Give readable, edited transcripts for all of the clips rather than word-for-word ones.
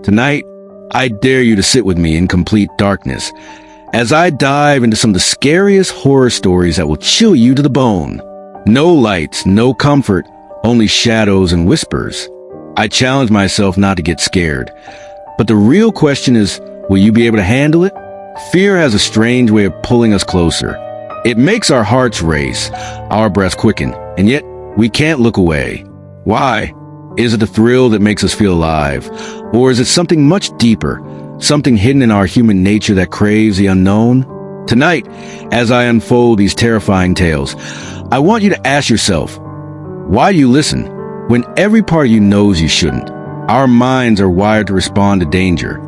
Tonight, I dare you to sit with me in complete darkness as I dive into some of the scariest horror stories that will chill you to the bone. No lights, no comfort, only shadows and whispers. I challenge myself not to get scared. But the real question is, will you be able to handle it? Fear has a strange way of pulling us closer. It makes our hearts race, our breaths quicken, and yet we can't look away. Why? Is it the thrill that makes us feel alive? Or is it something much deeper, something hidden in our human nature that craves the unknown? Tonight, as I unfold these terrifying tales, I want you to ask yourself, why do you listen when every part of you knows you shouldn't? Our minds are wired to respond to danger.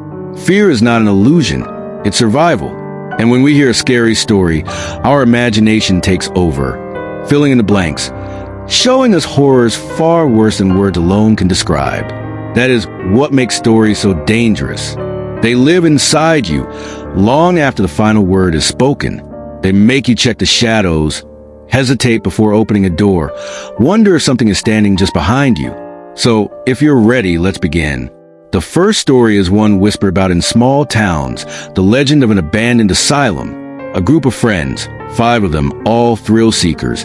Fear is not an illusion, it's survival. And when we hear a scary story, our imagination takes over, filling in the blanks, showing us horrors far worse than words alone can describe. That is what makes stories so dangerous. They live inside you long after the final word is spoken. They make you check the shadows, hesitate before opening a door, wonder if something is standing just behind you. So, if you're ready, let's begin. The first story is one whispered about in small towns, the legend of an abandoned asylum. A group of friends, 5 of them, all thrill seekers,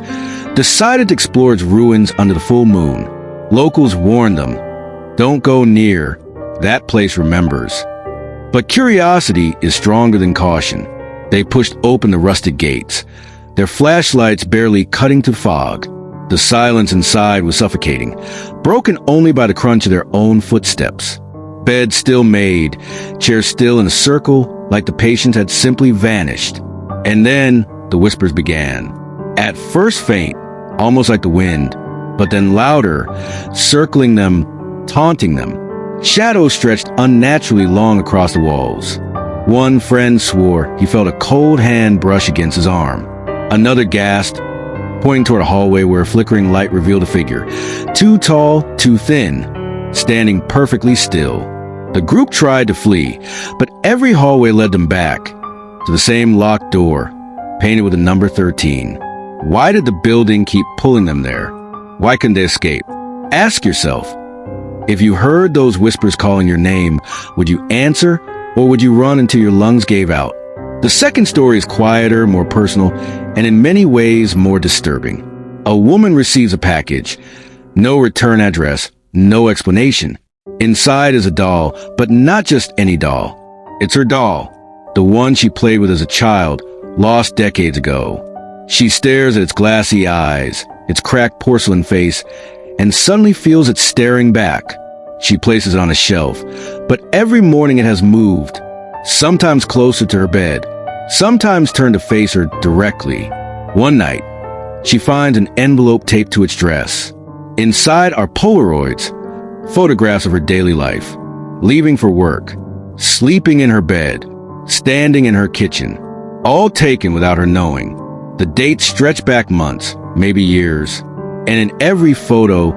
decided to explore its ruins under the full moon. Locals warned them, don't go near, that place remembers. But curiosity is stronger than caution. They pushed open the rusted gates, their flashlights barely cutting through fog. The silence inside was suffocating, broken only by the crunch of their own footsteps. Beds still made, chairs still in a circle, like the patients had simply vanished. And then the whispers began. At first faint, almost like the wind, but then louder, circling them, taunting them. Shadows stretched unnaturally long across the walls. One friend swore he felt a cold hand brush against his arm. Another gasped, pointing toward a hallway where a flickering light revealed a figure, too tall, too thin, standing perfectly still. The group tried to flee, but every hallway led them back to the same locked door, painted with the number 13. Why did the building keep pulling them there? Why couldn't they escape? Ask yourself, if you heard those whispers calling your name, would you answer or would you run until your lungs gave out? The second story is quieter, more personal, and in many ways more disturbing. A woman receives a package, no return address, no explanation. Inside is a doll, but not just any doll. It's her doll, the one she played with as a child, lost decades ago. She stares at its glassy eyes, its cracked porcelain face, and suddenly feels it staring back. She places it on a shelf, but every morning it has moved, sometimes closer to her bed, sometimes turned to face her directly. One night, she finds an envelope taped to its dress. Inside are Polaroids, photographs of her daily life, leaving for work, sleeping in her bed, standing in her kitchen, all taken without her knowing. The dates stretch back months, maybe years, and in every photo,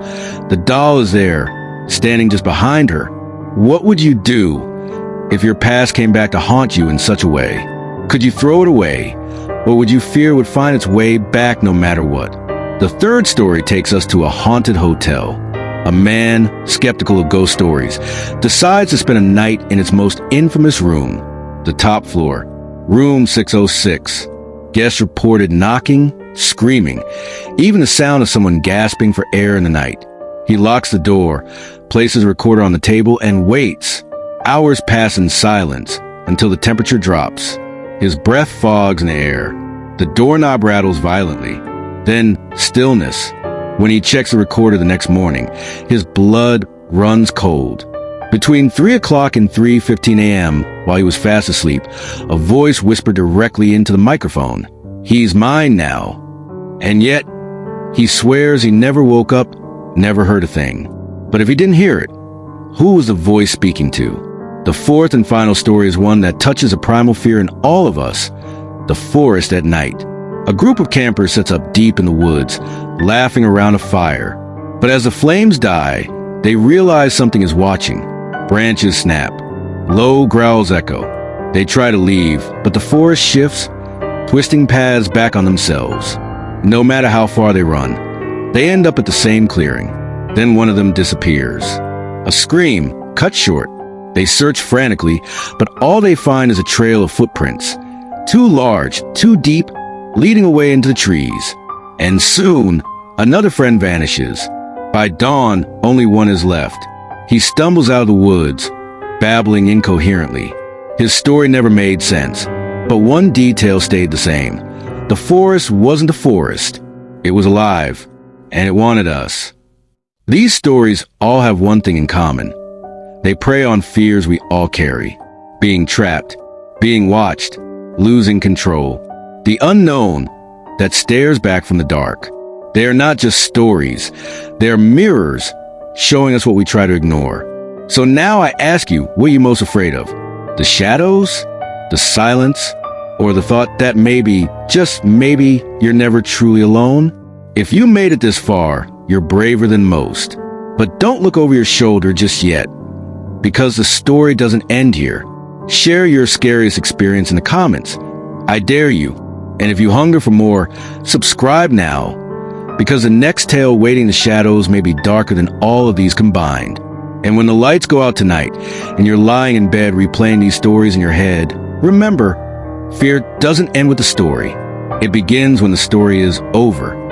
the doll is there, standing just behind her. What would you do if your past came back to haunt you in such a way? Could you throw it away, or would you fear it would find its way back no matter what? The third story takes us to a haunted hotel. A man, skeptical of ghost stories, decides to spend a night in its most infamous room, the top floor, room 606. Guests reported knocking, screaming, even the sound of someone gasping for air in the night. He locks the door, places a recorder on the table, and waits. Hours pass in silence until the temperature drops. His breath fogs in the air. The doorknob rattles violently. Then stillness. When he checks the recorder the next morning, his blood runs cold. Between 3 o'clock and 3:15 a.m., while he was fast asleep, a voice whispered directly into the microphone. He's mine now. And yet, he swears he never woke up, never heard a thing. But if he didn't hear it, who was the voice speaking to? The fourth and final story is one that touches a primal fear in all of us, the forest at night. A group of campers sets up deep in the woods, laughing around a fire. But as the flames die, they realize something is watching. Branches snap. Low growls echo. They try to leave, but the forest shifts, twisting paths back on themselves. No matter how far they run, they end up at the same clearing. Then one of them disappears. A scream, cut short, They search frantically, but all they find is a trail of footprints. Too large, too deep, leading away into the trees. And soon, another friend vanishes. By dawn, only one is left. He stumbles out of the woods, babbling incoherently. His story never made sense, but one detail stayed the same. The forest wasn't a forest. It was alive, and it wanted us. These stories all have one thing in common. They prey on fears we all carry. Being trapped, being watched, losing control. The unknown that stares back from the dark. They are not just stories. They are mirrors showing us what we try to ignore. So now I ask you, what are you most afraid of? The shadows? The silence? Or the thought that maybe, just maybe, you're never truly alone? If you made it this far, you're braver than most. But don't look over your shoulder just yet, because the story doesn't end here. Share your scariest experience in the comments. I dare you. And if you hunger for more, subscribe now, because the next tale waiting in the shadows may be darker than all of these combined. And when the lights go out tonight, and you're lying in bed replaying these stories in your head, remember, fear doesn't end with the story. It begins when the story is over.